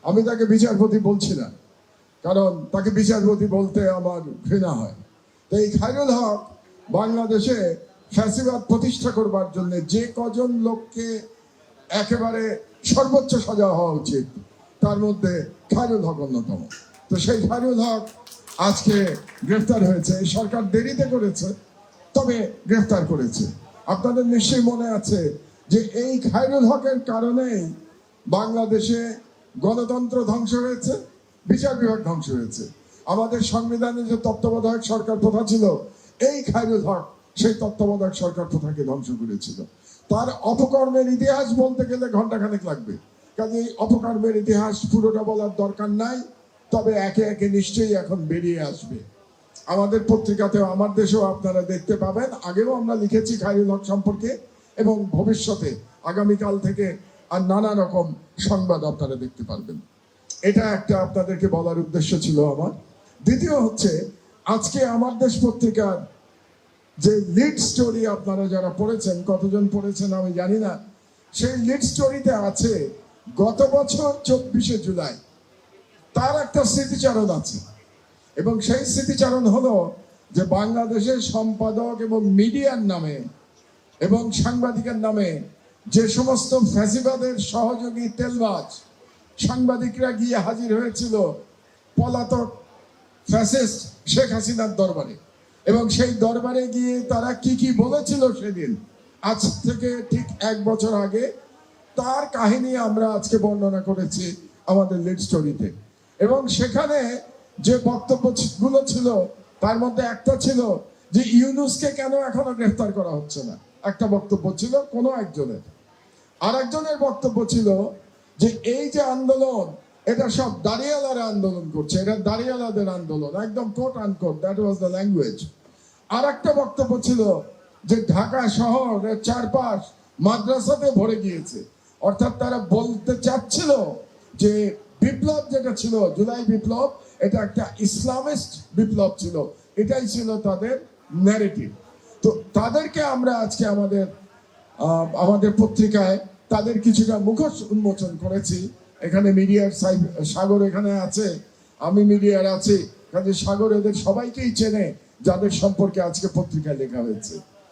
আমি তাকে বিচারপতি বলছি না, কারণ তাকে বিচারপতি বলতে আমার ঘৃণা হয়। তো এই খায়রুল হক বাংলাদেশে ফ্যাসিবাদ প্রতিষ্ঠা করবার জন্য যে কজন লোককে একেবারে সর্বোচ্চ সাজা হওয়া উচিত, তার মধ্যে খায়রুল হক অন্যতম। তো সেই খায়রুল হক আজকে গ্রেফতার হয়েছে। সরকার দেরিতে করেছে, তবে গ্রেফতার করেছে। আপনাদের নিশ্চয়ই মনে আছে যে এই খায়রুল হকের কারণেই বাংলাদেশে গণতন্ত্র ধ্বংস হয়েছে, বিচার বিভাগ ধ্বংস হয়েছে। আমাদের সংবিধানে যে তত্ত্বাবধায়ক সরকার প্রথা ছিল, এই খায়রুল হক সেই তত্ত্বাবধায়ক সরকার প্রথাকে ধ্বংস করেছিল। তার অপকর্মের ইতিহাস বলতে গেলে ঘন্টাখানেক লাগবে, কাজে এই অপকর্মের ইতিহাস পুরোটা বলার দরকার নাই। তবে একে একে নিশ্চয়ই এখন বেরিয়ে আসবে। আমাদের পত্রিকাতেও, আমার দেশেও আপনারা দেখতে পাবেন। আগেও আমরা লিখেছি খায়রুল হক সম্পর্কে, এবং ভবিষ্যতে আগামীকাল থেকে আর নানা রকম সংবাদ আপনারা দেখতে পারবেন। এটা একটা আপনাদেরকে বলার উদ্দেশ্য ছিল আমার। দ্বিতীয় হচ্ছে, আজকে আমার দেশ পত্রিকার যে লিড স্টোরি আপনারা যারা পড়েছেন, কতজন পড়েছেন আমি জানি না, সেই লিড স্টোরিতে আছে গত বছর 24শে জুলাই তার একটা স্মৃতিচারণ আছে। এবং সেই স্মৃতিচারণ হলো যে বাংলাদেশের সম্পাদক এবং মিডিয়ার নামে এবং সাংবাদিকের নামে যে সমস্ত ফ্যাসিবাদের সহযোগী তেলবাজ সাংবাদিকরা গিয়ে হাজির হয়েছিল পলাতক ফ্যাসিস্ট শেখ হাসিনার দরবারে, এবং সেই দরবারে গিয়ে তারা কি কি বলেছিল সেদিন, আজ থেকে ঠিক 1 বছর আগে, তার কাহিনী আমরা আজকে বর্ণনা করেছি আমাদের লিড স্টোরিতে। এবং সেখানে যে বক্তব্যগুলো ছিল তার মধ্যে একটা ছিল যে ইউনূসকে কেন এখনো গ্রেফতার করা হচ্ছে না, একটা বক্তব্য ছিল কোনো একজনের। আর একজনের বক্তব্য ছিল যে এই যে আন্দোলন, এটা সব দাঁড়িয়ালারা আন্দোলন করছে, এটা দাঁড়িয়ালাদের আন্দোলন, একদম quote unquote, that was the language. আর একটা বক্তব্য ছিল যে ঢাকা শহরের চারপাশ মাদ্রাসাতে ভরে গিয়েছে, অর্থাৎ তারা বলতে চাচ্ছিল যে বিপ্লব যেটা ছিল, জুলাই বিপ্লব, এটা একটা ইসলামিস্ট বিপ্লব ছিল। এটাই ছিল তাদের ন্যারেটিভ। তো তাদেরকে আমরা আজকে আমাদের পত্রিকায় তাদের কিছুটা মুখোশ উন্মোচন করেছি। এখানে মিডিয়ার সাগর এখানে আছে, আমি মিডিয়ার আছি, কাজে সাগর এদের সবাইকেই চেনে যাদের সম্পর্কে আজকে পত্রিকায় লেখা হয়েছে।